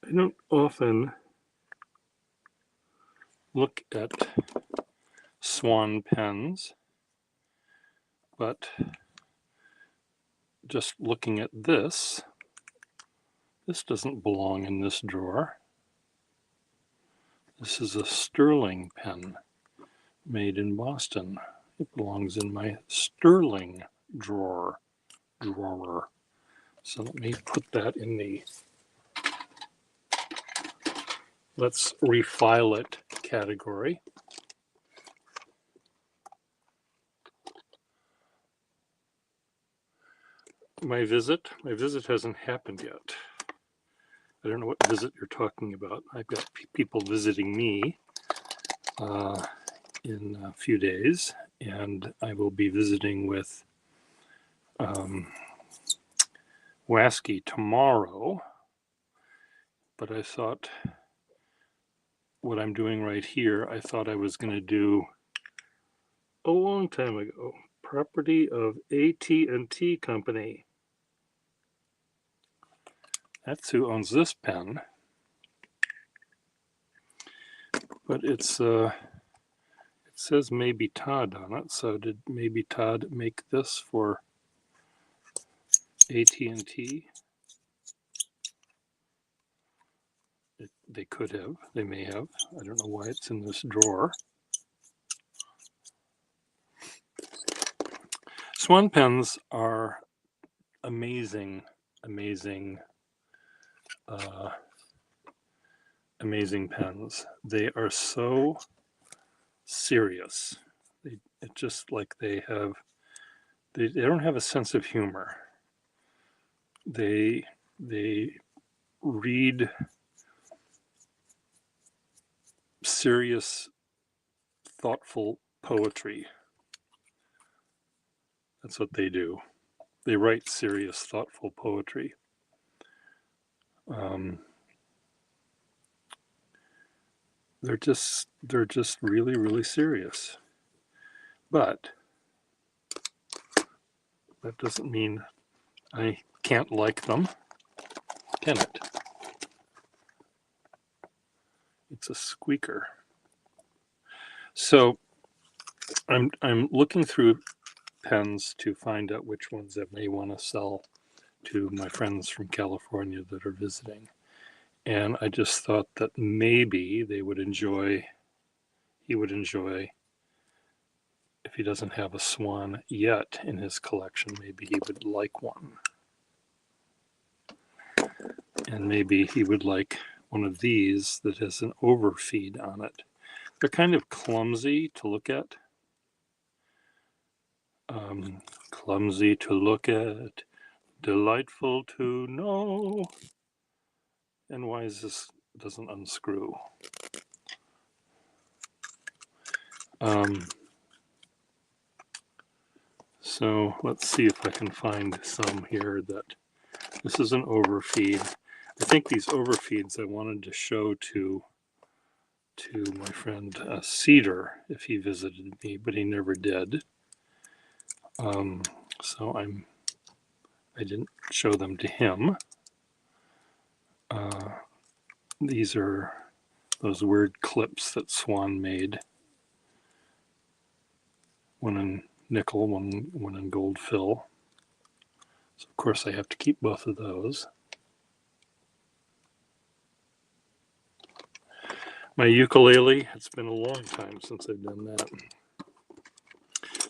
I don't often look at Swan Pens, but just looking at this doesn't belong in this drawer. This is a sterling pen made in Boston. It belongs in my sterling drawer. So let me put that in the let's refile it category. My visit hasn't happened yet. I don't know what visit you're talking about. I've got people visiting me in a few days, and I will be visiting with Wasky tomorrow. But I thought what I'm doing right here, I thought I was going to do a long time ago. Property of AT&T Company. That's who owns this pen. But it says maybe Todd on it. So did maybe Todd make this for AT&T? They could have. They may have. I don't know why it's in this drawer. Swan pens are amazing, amazing pens. They are so serious. It's just like they don't have a sense of humor. They read serious, thoughtful poetry. That's what they do. They write serious, thoughtful poetry. They're just really, really serious. But that doesn't mean I can't like them, can it? It's a squeaker. So I'm looking through pens to find out which ones I may want to sell to my friends from California that are visiting. And I just thought that maybe he would enjoy, if he doesn't have a Swan yet in his collection, maybe he would like one. And maybe he would like one of these that has an overfeed on it. They're kind of clumsy to look at. Clumsy to look at, delightful to know. And why is this doesn't unscrew? So let's see if I can find some here that this is an overfeed. I think these overfeeds I wanted to show to my friend Cedar if he visited me, but he never did. So I didn't show them to him. These are those weird clips that Swan made. One in nickel, one in gold fill. So of course I have to keep both of those. My ukulele, it's been a long time since I've done that.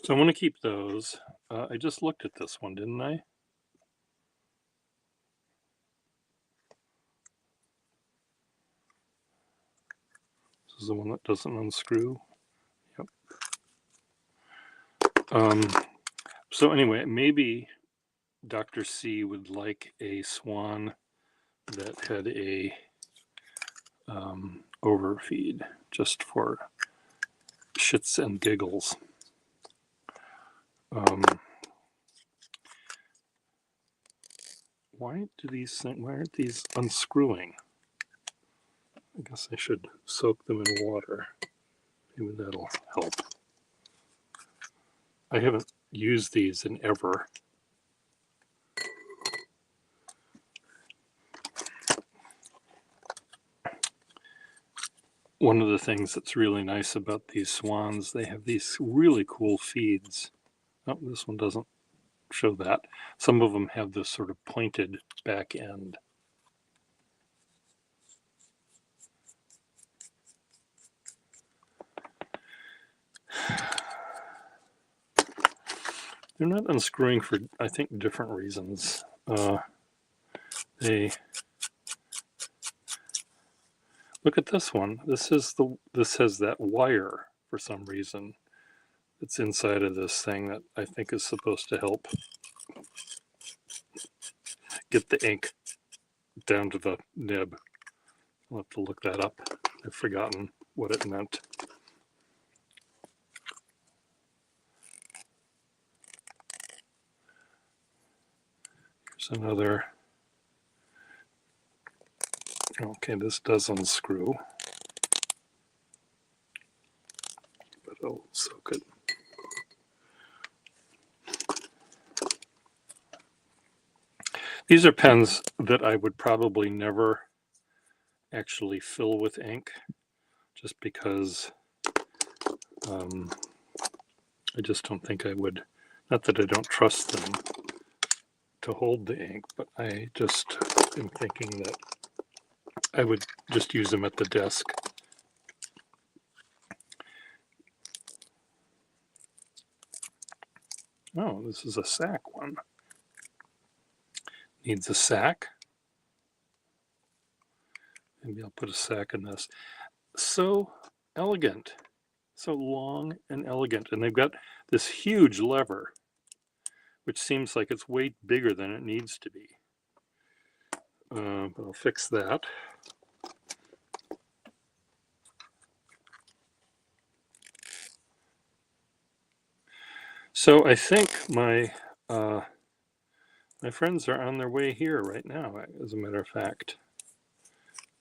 So I want to keep those. I just looked at this one, didn't I? This is the one that doesn't unscrew. Yep. So anyway, maybe Dr. C would like a Swan that had a overfeed, just for shits and giggles. Why aren't these unscrewing? I guess I should soak them in water. Maybe that'll help. I haven't used these in ever. one of the things that's really nice about these swans, they have these really cool feeds. Oh, this one doesn't show that. Some of them have this sort of pointed back end. They're not unscrewing for, I think, different reasons. They look at this one. This has that wire for some reason. It's inside of this thing that I think is supposed to help get the ink down to the nib. I'll have to look that up. I've forgotten what it meant. Here's another. Okay, this does unscrew, but I'll soak it. These are pens that I would probably never actually fill with ink, just because I just don't think I would. Not that I don't trust them to hold the ink, but I just am thinking that I would just use them at the desk. Oh, this is a sack one. Needs a sack. Maybe I'll put a sack in this. So elegant, so long and elegant. And they've got this huge lever, which seems like it's way bigger than it needs to be. But I'll fix that. So I think my friends are on their way here right now, as a matter of fact.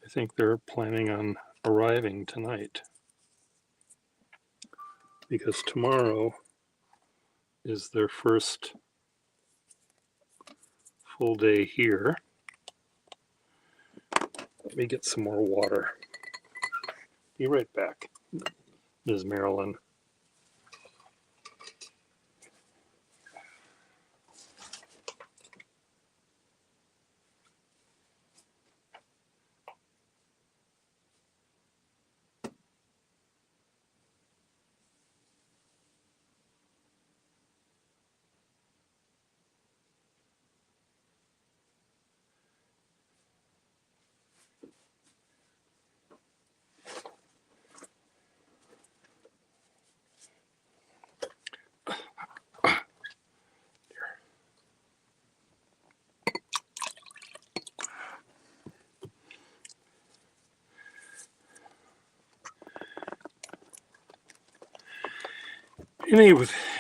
I think they're planning on arriving tonight, because tomorrow is their first full day here. Let me get some more water. Be right back, Ms. Marilyn.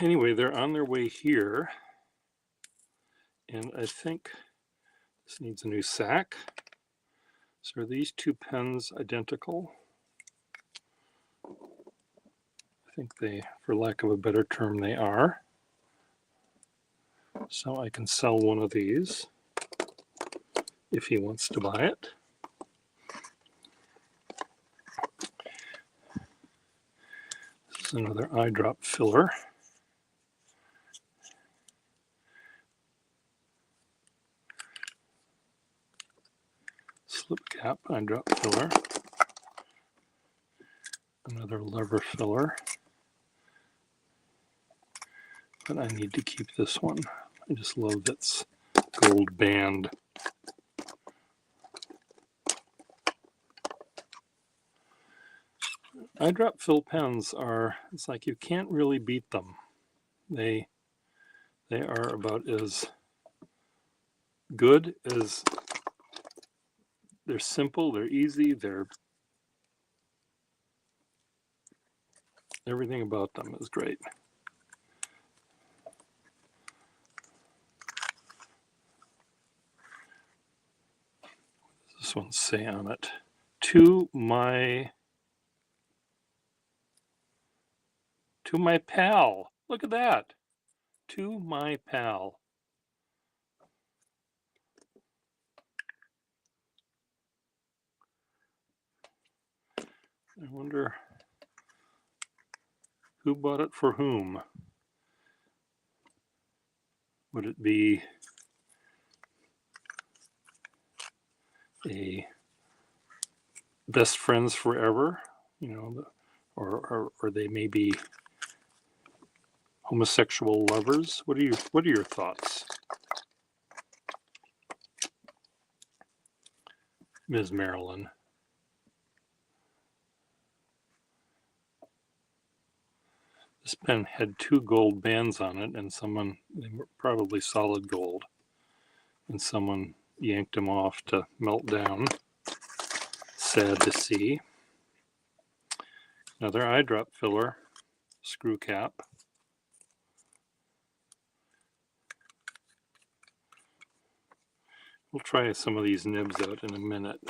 Anyway, they're on their way here, and I think this needs a new sack. So are these two pens identical? I think they, for lack of a better term, they are. So I can sell one of these if he wants to buy it. This is another eye drop filler. Slip cap eye drop filler. Another lever filler. But I need to keep this one. I just love its gold band. Eye drop fill pens are, it's like you can't really beat them. They are about as good as, they're simple, they're easy, they're, everything about them is great. What does this one say on it? To my pal. Look at that. To my pal. I wonder who bought it for whom. Would it be a best friends forever, you know, or they may be homosexual lovers? What are your thoughts, Ms. Marilyn? This pen had 2 gold bands on it, and they were probably solid gold, and someone yanked them off to melt down. Sad to see. Another eye drop filler, screw cap. We'll try some of these nibs out in a minute.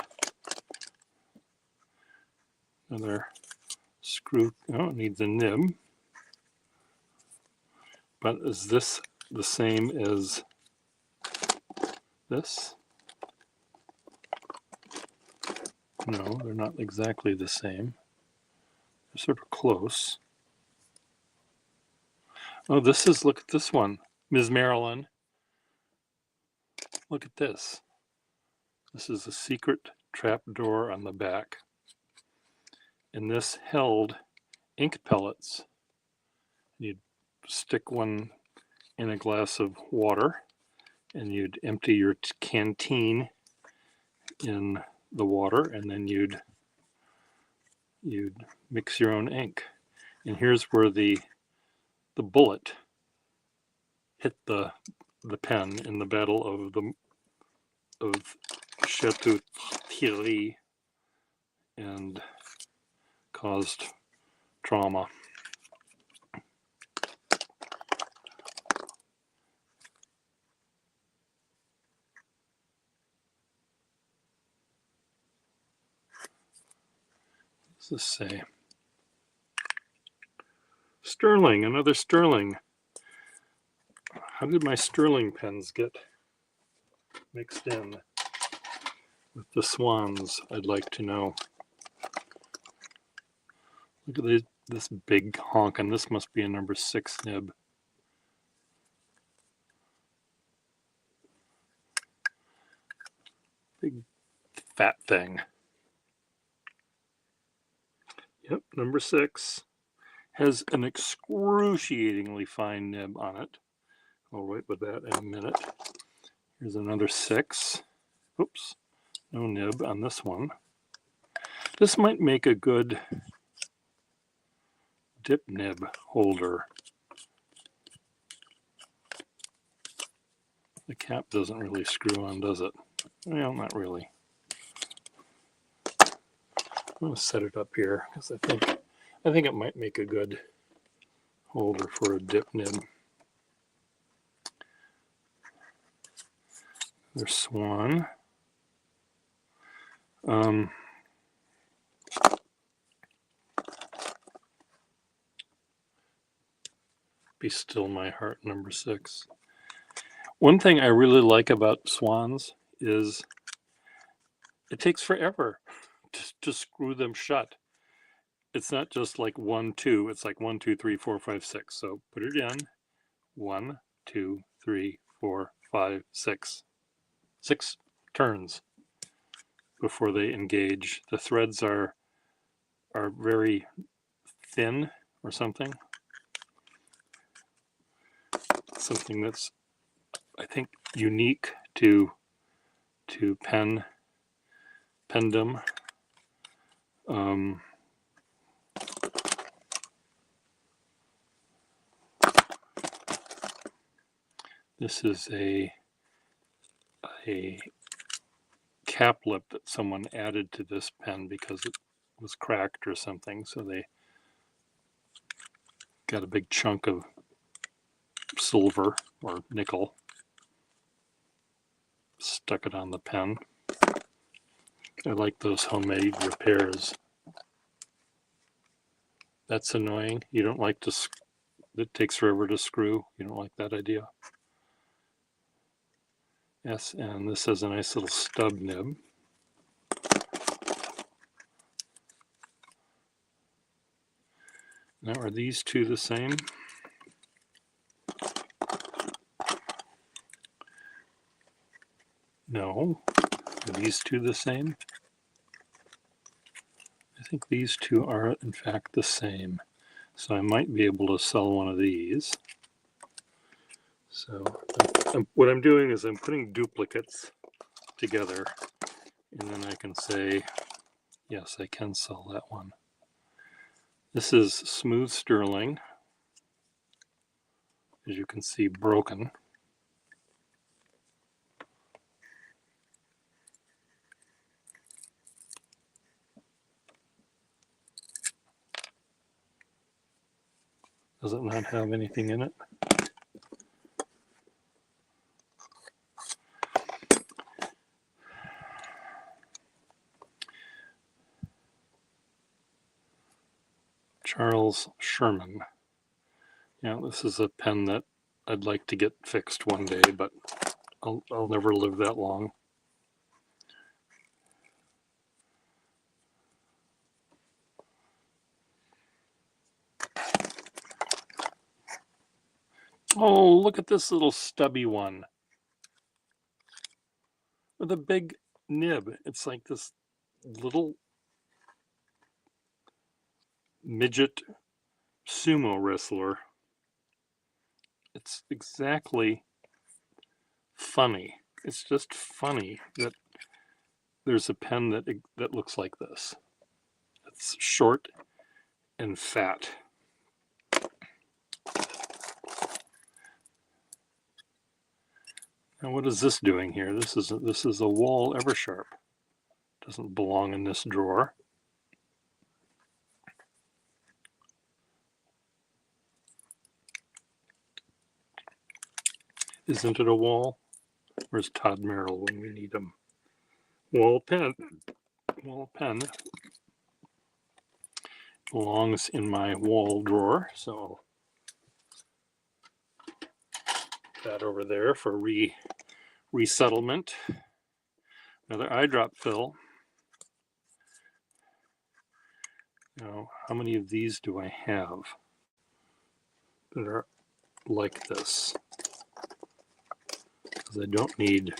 Another screw, oh, it needs a nib. But is this the same as this? No, they're not exactly the same. They're sort of close. Oh, this is, look at this one, Ms. Marilyn. Look at this. This is a secret trap door on the back. And this held ink pellets. You'd stick one in a glass of water, and you'd empty your canteen in the water, and then you'd mix your own ink. And here's where the bullet hit the pen in the battle of Chateau Thierry and caused trauma. What does this say? Sterling, another sterling. How did my sterling pens get mixed in with the swans? I'd like to know. Look at this big honk, and this must be a number 6 nib. Big fat thing. Yep, number 6. Has an excruciatingly fine nib on it. I'll write with that in a minute. Here's another 6. Oops, no nib on this one. This might make a good dip nib holder. The cap doesn't really screw on, does it? Well, not really. I'm going to set it up here because I think it might make a good holder for a dip nib. There's Swan. Be Still My Heart, number 6. One thing I really like about swans is it takes forever to screw them shut. It's not just like 1, 2. It's like 1, 2, 3, 4, 5, 6. So put it in. 1, 2, 3, 4, 5, 6. 6 turns before they engage. The threads are very thin or something. Something that's, I think, unique to pendum. This is a cap lip that someone added to this pen because it was cracked or something, so they got a big chunk of silver or nickel, stuck it on the pen. I like those homemade repairs. That's annoying. You don't like to, it takes forever to screw. You don't like that idea. Yes, and this has a nice little stub nib. Now, are these two the same? No. Are these two the same? I think these two are in fact the same. So I might be able to sell one of these. So what I'm doing is I'm putting duplicates together, and then I can say, yes, I can sell that one. This is smooth sterling, as you can see, broken. Does it not have anything in it? Charles Sherman. Yeah, this is a pen that I'd like to get fixed one day, but I'll never live that long. Oh, look at this little stubby one with a big nib. It's like this little midget sumo wrestler. It's exactly funny. It's just funny that there's a pen that looks like this. It's short and fat. Now, what is this doing here? This is a Wall Eversharp. Doesn't belong in this drawer. Isn't it a Wall? Where's Todd Merrill when we need him? Wall pen belongs in my wall drawer, so that over there for resettlement. Another eye drop fill. Now, how many of these do I have that are like this? Because I don't need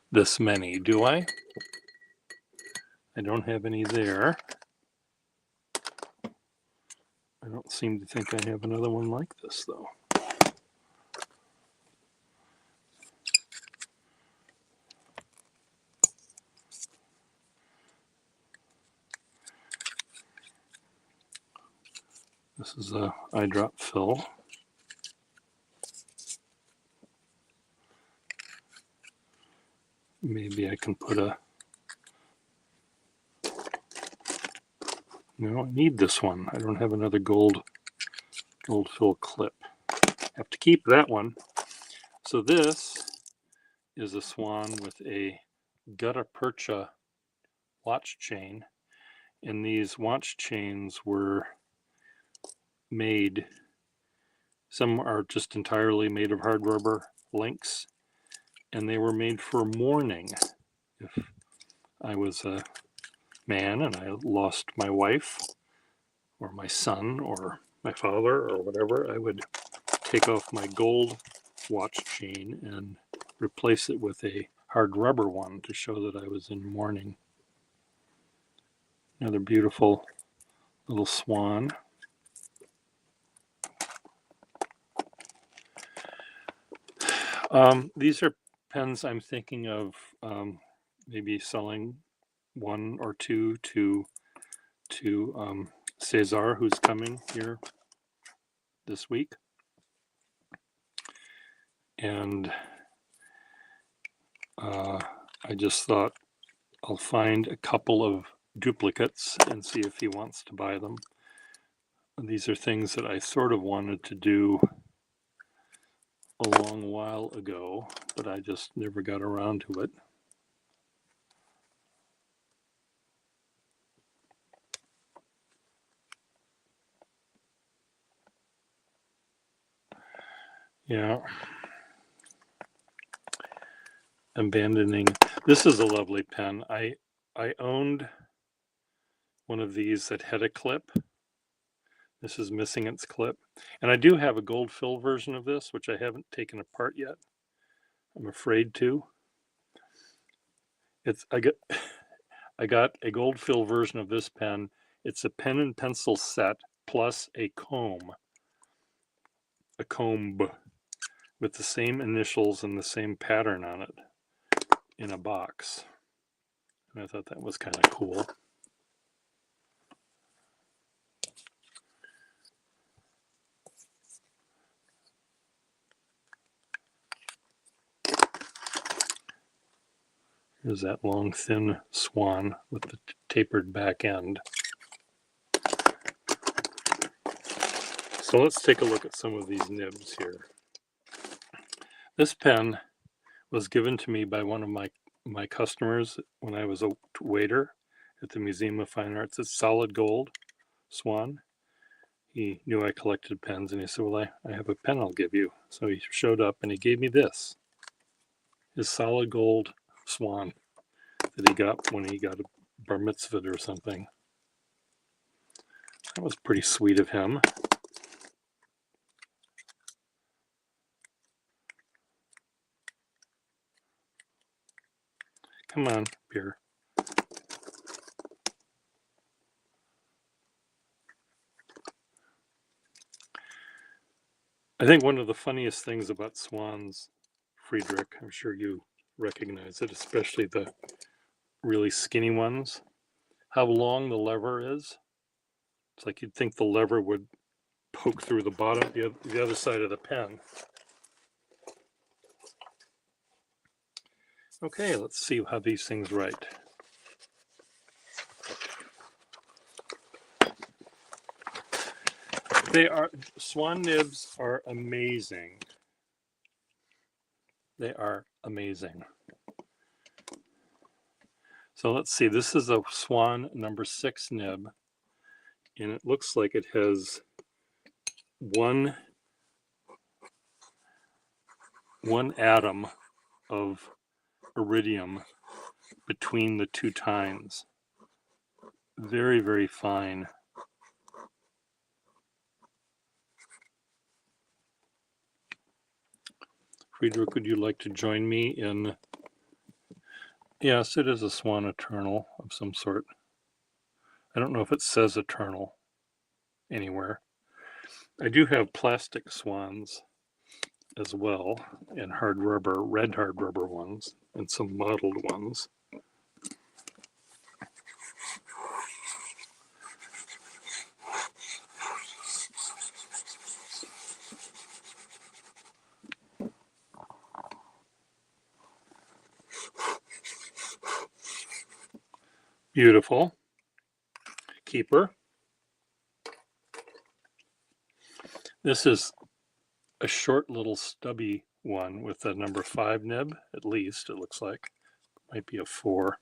this many, do I? I don't have any there. I don't seem to think I have another one like this, though. This is a eye drop fill. Maybe I can put a... No, I need this one. I don't have another gold fill clip. I have to keep that one. So this is a Swan with a gutta percha watch chain, and these watch chains were made, some are just entirely made of hard rubber links, and they were made for mourning. If I was a man and I lost my wife or my son or my father or whatever, I would take off my gold watch chain and replace it with a hard rubber one to show that I was in mourning. Another beautiful little swan. These are pens I'm thinking of maybe selling one or two to Cesar, who's coming here this week. And I just thought I'll find a couple of duplicates and see if he wants to buy them. These are things that I sort of wanted to do a long while ago, but I just never got around to it. Yeah. Abandoning. This is a lovely pen. I owned one of these that had a clip, This is missing its clip. And I do have a gold fill version of this, which I haven't taken apart yet. I'm afraid to. I got a gold fill version of this pen. It's a pen and pencil set plus a comb with the same initials and the same pattern on it in a box. And I thought that was kind of cool. Here's that long, thin swan with the tapered back end. So let's take a look at some of these nibs here. This pen was given to me by one of my customers when I was a waiter at the Museum of Fine Arts. It's solid gold swan. He knew I collected pens and he said, well, I have a pen I'll give you. So he showed up and he gave me this, his solid gold swan that he got when he got a bar mitzvah or something. That was pretty sweet of him. Come on, beer. I think one of the funniest things about swans, Friedrich, I'm sure you recognize it, especially the really skinny ones, how long the lever is. It's like you'd think the lever would poke through the bottom, the other side of the pen. Okay, let's see how these things write. Swan nibs are amazing. They are amazing. So let's see, this is a Swan number 6 nib, and it looks like it has one atom of iridium between the two tines. Very, very fine. Friedrich, would you like to join me in? Yes, it is a Swan Eternal of some sort. I don't know if it says Eternal anywhere. I do have plastic swans as well, and hard rubber, red hard rubber ones, and some modeled ones. Beautiful. Keeper. This is a short little stubby one with a number 5 nib, at least, it looks like. Might be a 4.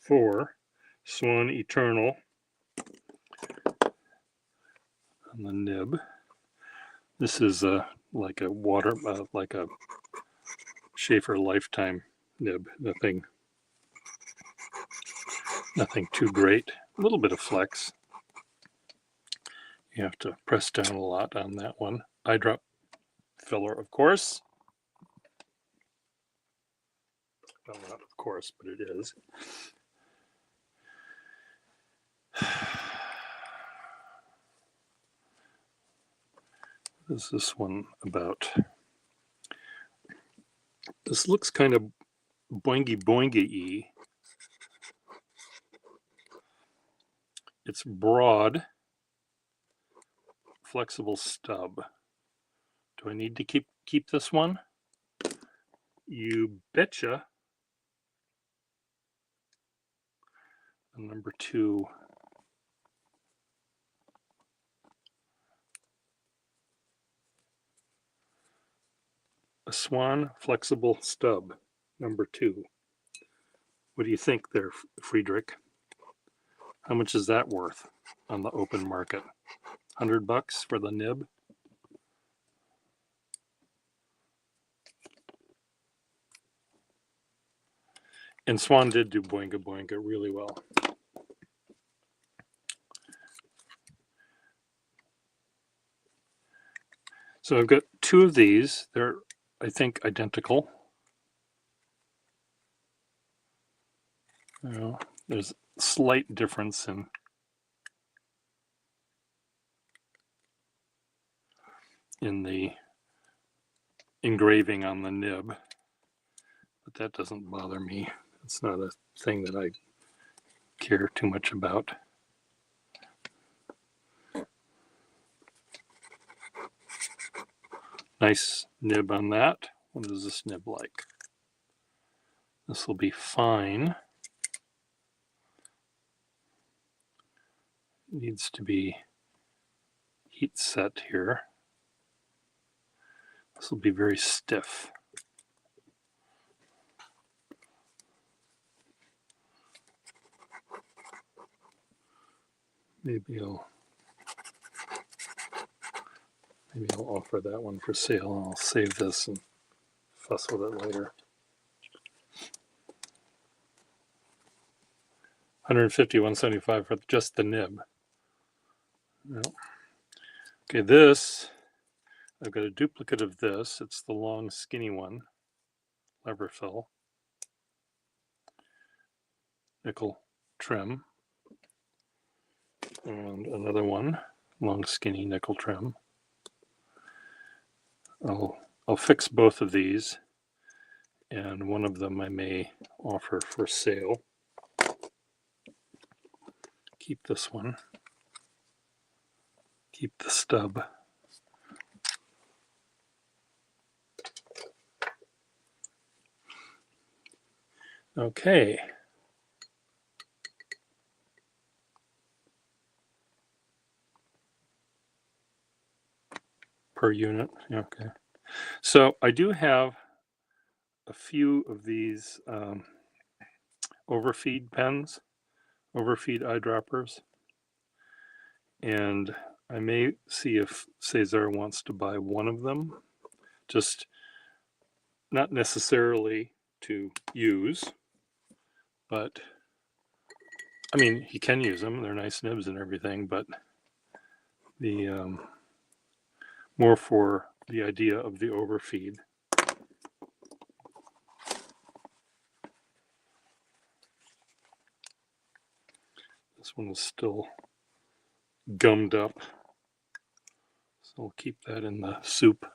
4. Swan Eternal on the nib. This is like a like a Schaefer Lifetime nib. Nothing too great. A little bit of flex. You have to press down a lot on that one. Eyedrop filler, of course. Well, not of course, but it is. What is this one about? This looks kind of boingy-boingy-y. It's broad, flexible stub. Do I need to keep this one? You betcha. And number 2. A Swan flexible stub, number 2. What do you think there, Friedrich? How much is that worth on the open market? $100 for the nib? And Swan did do Boinga Boinga really well. So I've got two of these. They're, I think, identical. There's a slight difference in the engraving on the nib, but that doesn't bother me. It's not a thing that I care too much about. Nice nib on that. What is this nib like? This will be fine. It needs to be heat set here. This will be very stiff. Maybe I'll offer that one for sale, and I'll save this and fuss with it later. 150, 175 for just the nib. No. Okay, this, I've got a duplicate of this. It's the long, skinny one, lever fill, nickel trim, and another one, long, skinny nickel trim. I'll fix both of these, and one of them I may offer for sale. Keep this one. Keep the stub. Okay. Per unit, okay. So I do have a few of these overfeed pens, overfeed eyedroppers, and I may see if Cesar wants to buy one of them, just not necessarily to use, but I mean, he can use them. They're nice nibs and everything, but the more for the idea of the overfeed. This one is still gummed up, so we'll keep that in the soup.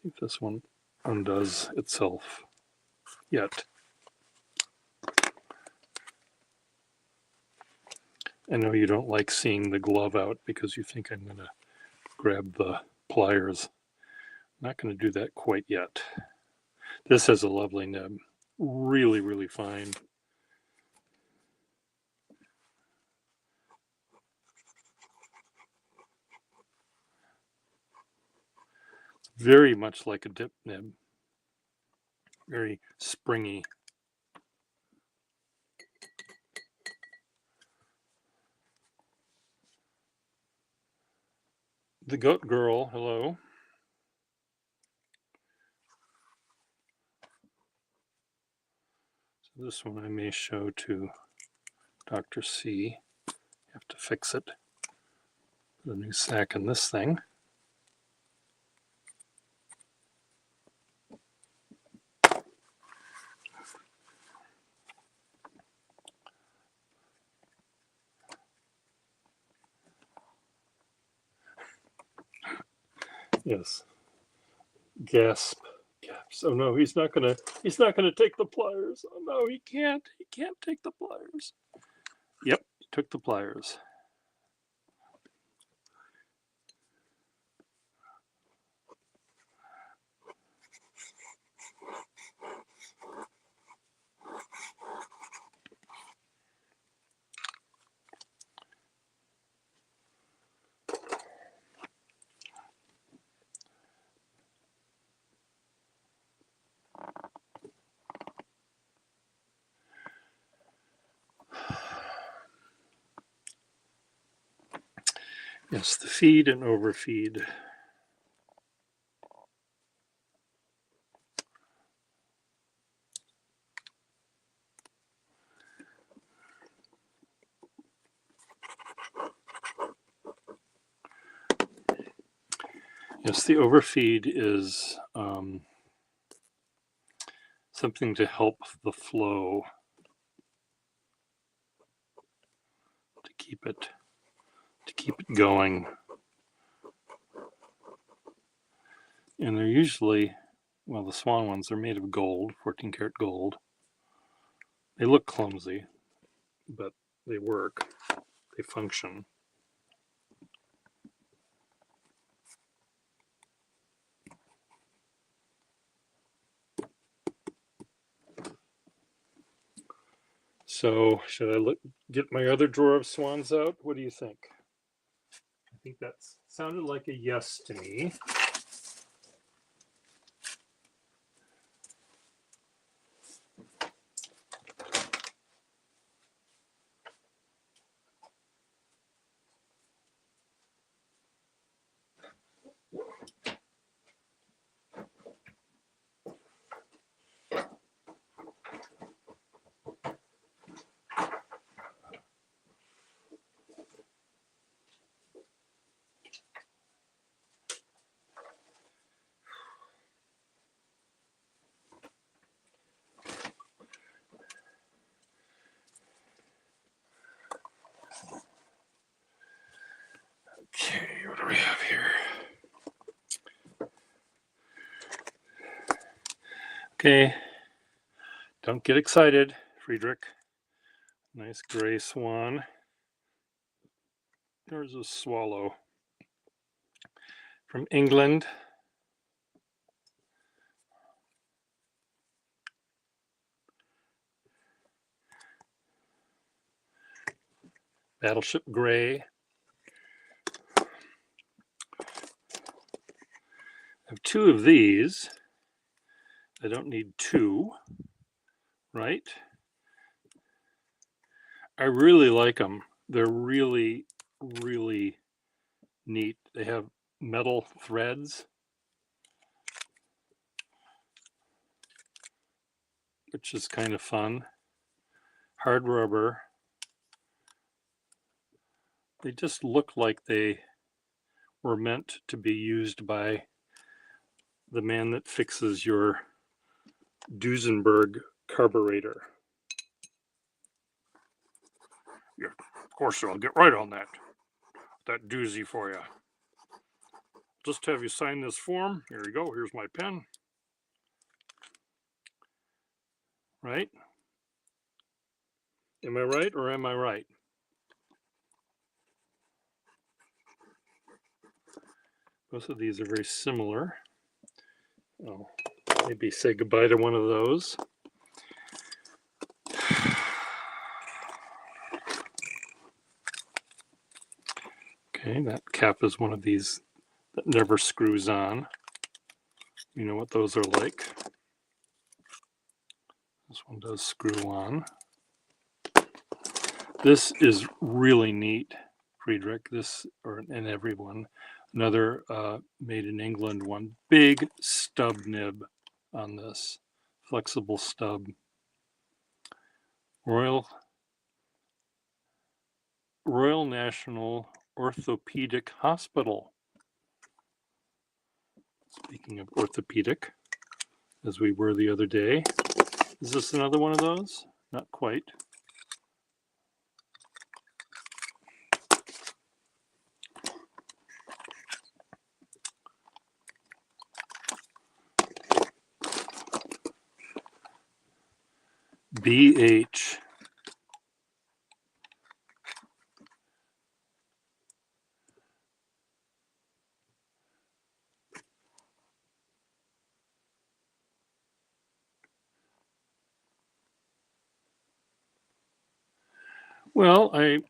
See if this one undoes itself yet. I know you don't like seeing the glove out because you think I'm going to grab the pliers. I'm not going to do that quite yet. This has a lovely nib. Really, really fine. Very much like a dip nib. Very springy. The goat girl, hello. So this one I may show to Dr. C. Have to fix it. Put a new sack in this thing. Yes. Gasp. Gasp. Oh no, he's not gonna take the pliers. Oh no, he can't take the pliers. Yep, he took the pliers. Yes, the feed and overfeed. Yes, the overfeed is something to help the flow, to keep it going. And they're usually, well, the Swan ones are made of gold, 14 karat gold. They look clumsy, but they work. They function. So should I get my other drawer of swans out? What do you think? I think that sounded like a yes to me. Okay, what do we have here? Okay, don't get excited, Friedrich. Nice gray swan. There's a swallow from England. Battleship gray. I have two of these. I don't need two, right? I really like them. They're really, really neat. They have metal threads, which is kind of fun. Hard rubber. They just look like they were meant to be used by the man that fixes your Duesenberg carburetor. Yeah, of course, I'll get right on that doozy for you. Just have you sign this form. Here you go. Here's my pen. Right? Am I right or am I right? Both of these are very similar. Oh, maybe say goodbye to one of those. Okay, that cap is one of these that never screws on. You know what those are like. This one does screw on. This is really neat, Friedrich. And everyone. Another made in England one. Big stub nib on this. Flexible stub. Royal National Orthopedic Hospital. Speaking of orthopedic, as we were the other day. Is this another one of those? Not quite. BH. Well, a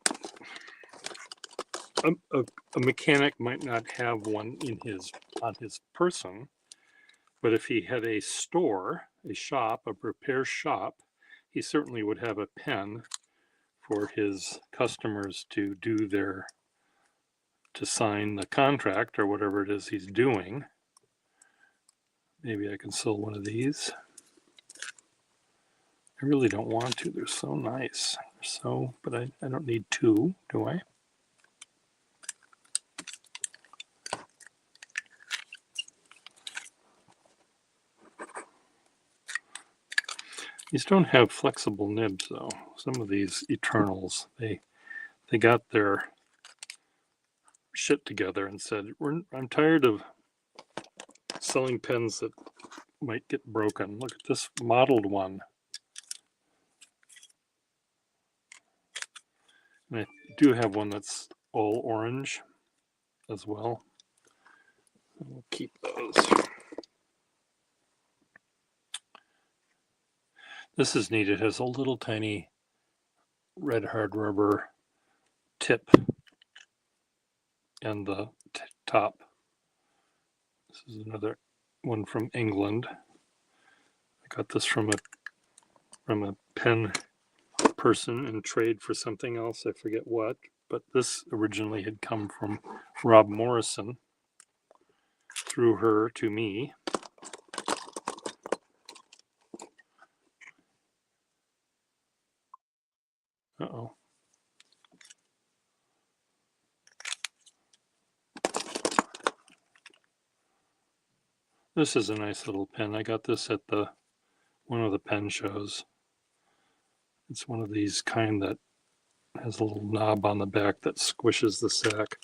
mechanic might not have one on his person, but if he had a store, a shop, a repair shop, he certainly would have a pen for his customers to sign the contract or whatever it is he's doing. Maybe I can sell one of these. I really don't want to. They're so nice. But I don't need two, do I? These don't have flexible nibs though. Some of these Eternals, they got their shit together and said, I'm tired of selling pens that might get broken. Look at this modeled one. And I do have one that's all orange as well. We'll keep those. This is neat. It has a little tiny red hard rubber tip and the top. This is another one from England. I got this from a pen person in trade for something else. I forget what, but this originally had come from Rob Morrison through her to me. Uh-oh. This is a nice little pen. I got this at one of the pen shows. It's one of these kind that has a little knob on the back that squishes the sack.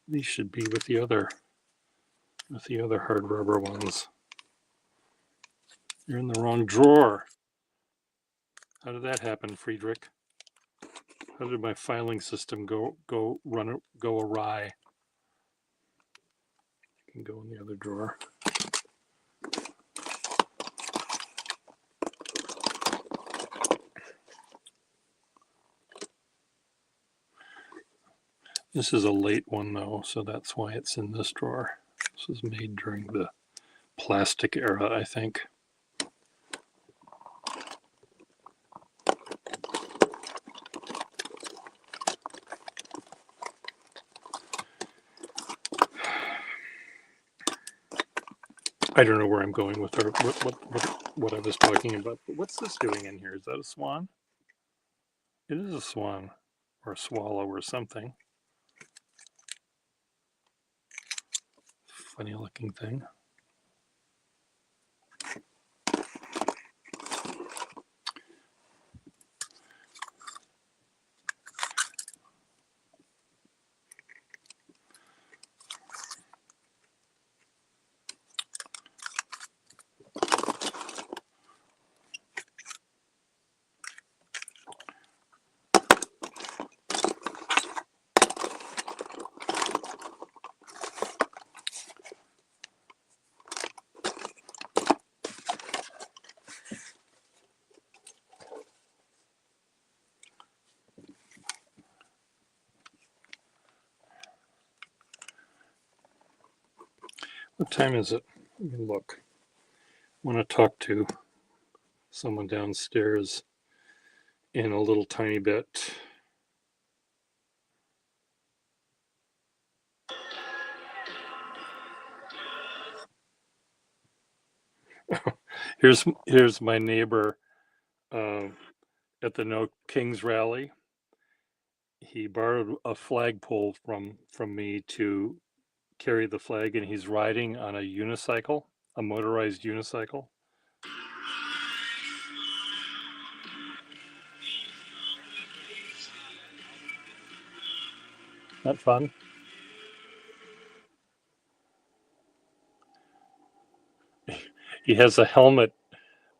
These should be with the other hard rubber ones. You're in the wrong drawer. How did that happen, Friedrich? How did my filing system go awry? You can go in the other drawer. This is a late one though, so that's why it's in this drawer. This was made during the plastic era, I think. I don't know where I'm going with what I was talking about. But what's this doing in here? Is that a swan? It is a swan, or a swallow, or something. Funny looking thing. What time is it? Let me look. I want to talk to someone downstairs in a little tiny bit. Here's my neighbor at the No Kings rally. He borrowed a flagpole from me to carry the flag, and he's riding on a unicycle, a motorized unicycle. Not fun. He has a helmet,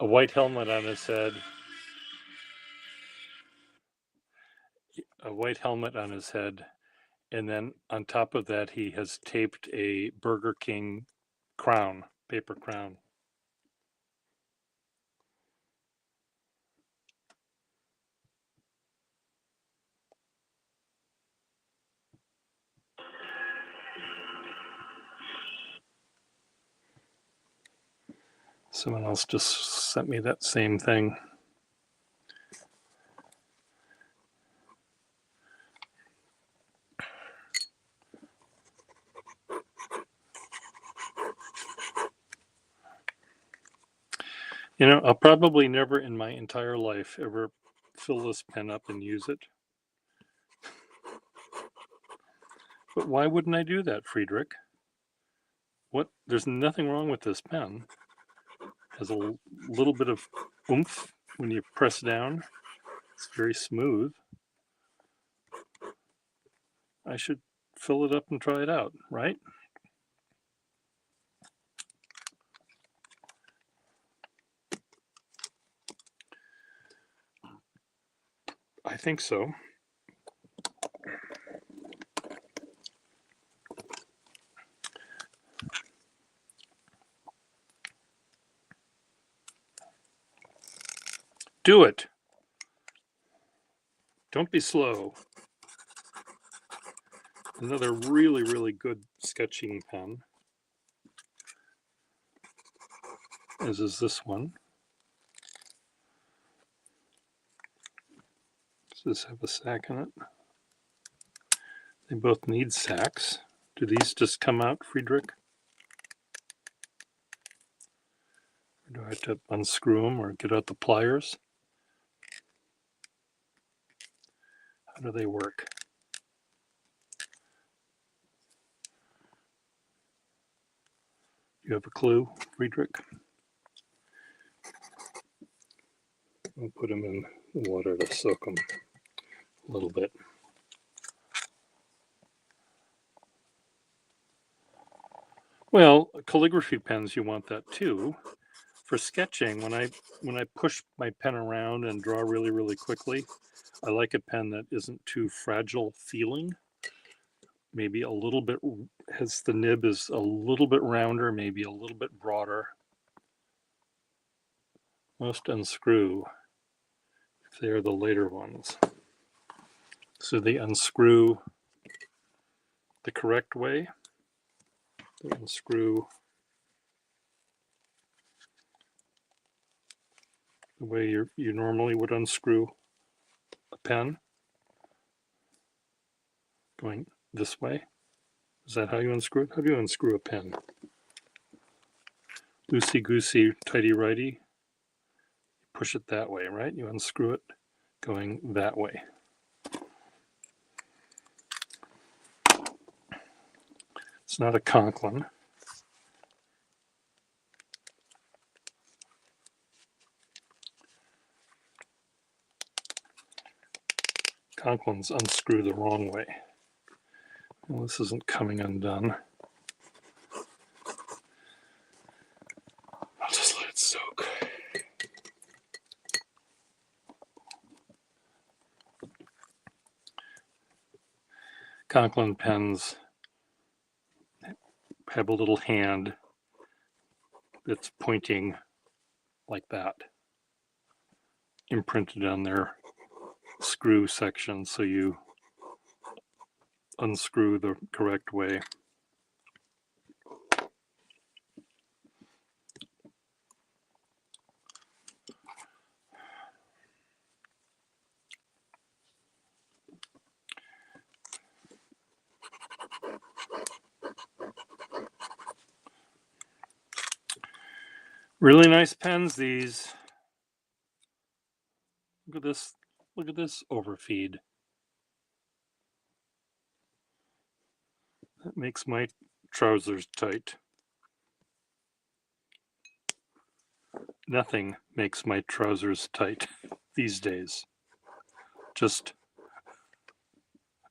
a white helmet on his head. A white helmet on his head, and then on top of that, he has taped a Burger King crown, paper crown. Someone else just sent me that same thing. You know, I'll probably never in my entire life ever fill this pen up and use it. But why wouldn't I do that, Friedrich? what? There's nothing wrong with this pen. It has a little bit of oomph when you press down. It's very smooth. I should fill it up and try it out, right? I think so. Do it. Don't be slow. Another really, really good sketching pen, as is this one. Does this have a sack in it? They both need sacks. Do these just come out, Friedrich? Or do I have to unscrew them or get out the pliers? How do they work? Do you have a clue, Friedrich? I'll put them in water to soak them a little bit. Well, calligraphy pens, you want that too. For sketching, when I push my pen around and draw really, really quickly, I like a pen that isn't too fragile feeling. Maybe a little bit, has the nib is a little bit rounder, maybe a little bit broader. Most unscrew if they are the later ones. So they unscrew the correct way. They unscrew the way you normally would unscrew a pen, going this way. Is that how you unscrew it? How do you unscrew a pen? Loosey-goosey, tighty-righty. Push it that way, right? You unscrew it going that way. It's not a Conklin. Conklins unscrew the wrong way. Well, this isn't coming undone. I'll just let it soak. Conklin pens have a little hand that's pointing like that, imprinted on their screw section, so you unscrew the correct way. Really nice pens, these. Look at this. Look at this overfeed. That makes my trousers tight. Nothing makes my trousers tight these days. Just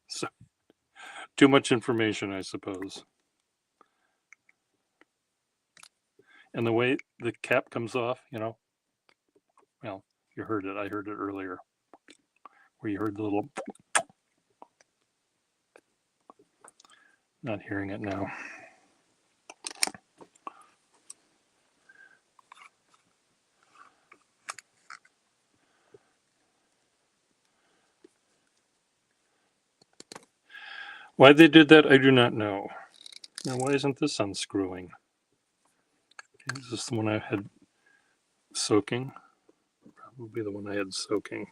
so, too much information, I suppose. And the way the cap comes off, you know, well, you heard it. I heard it earlier, where you heard the little. Not hearing it now. Why they did that, I do not know. Now, why isn't this unscrewing? Is this the one I had soaking? Probably the one I had soaking.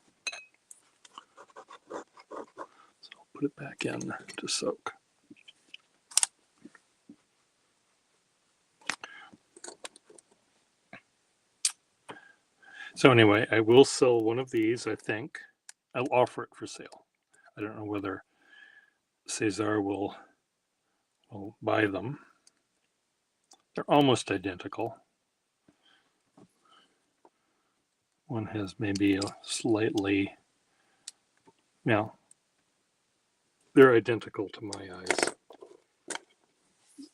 So I'll put it back in to soak. So anyway, I will sell one of these, I think. I'll offer it for sale. I don't know whether Cesar will buy them. They're almost identical. One has maybe a slightly, now, they're identical to my eyes.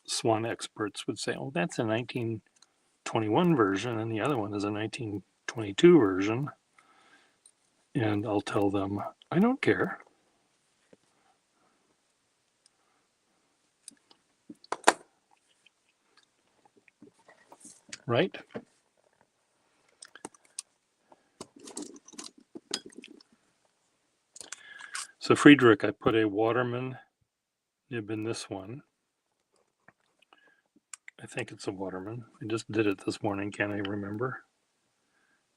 Swan experts would say, oh, that's a 1921 version, and the other one is a 1922 version. And I'll tell them, I don't care. Right? So Friedrich, I put a Waterman nib in this one. I think it's a Waterman. I just did it this morning. Can't I remember?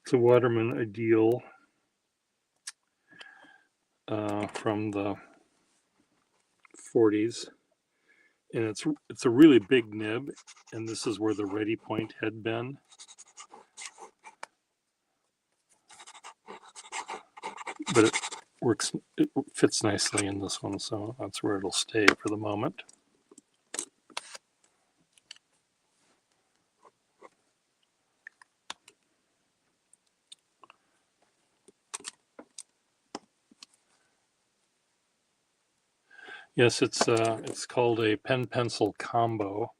It's a Waterman Ideal from the 40s. And it's a really big nib. And this is where the ready point had been. But it works, it fits nicely in this one. So that's where it'll stay for the moment. Yes, it's called a pen pencil combo.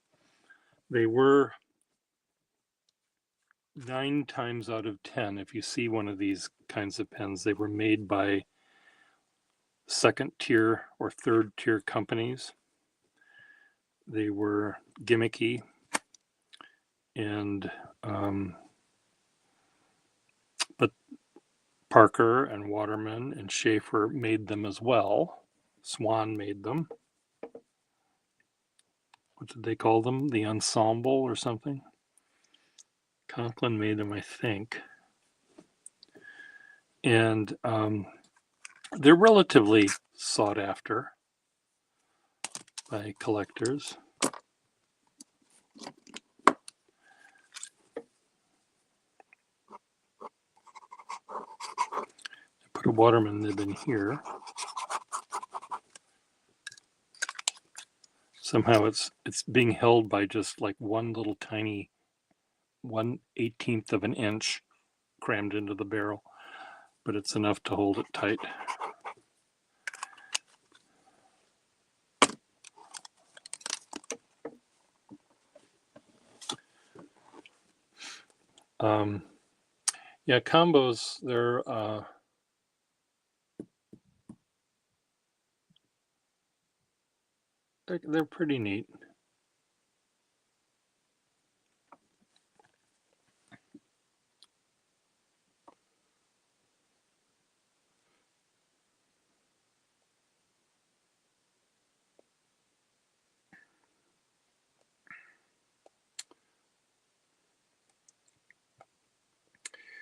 They were 9 times out of 10. If you see one of these kinds of pens, they were made by second tier or third tier companies. They were gimmicky, and but Parker and Waterman and Schaefer made them as well. Swan made them. What did they call them? The Ensemble or something? Conklin made them, I think. And they're relatively sought after by collectors. Put a Waterman nib in here. Somehow it's being held by just like one little tiny 1/18th of an inch crammed into the barrel, but it's enough to hold it tight. Yeah, combos, they're pretty neat.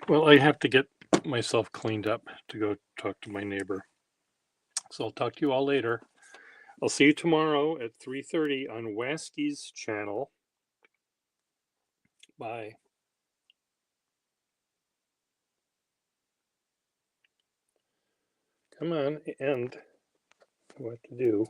Well, I have to get myself cleaned up to go talk to my neighbor. So I'll talk to you all later. I'll see you tomorrow at 3:30 on Wasky's channel. Bye. Come on, end. What to do?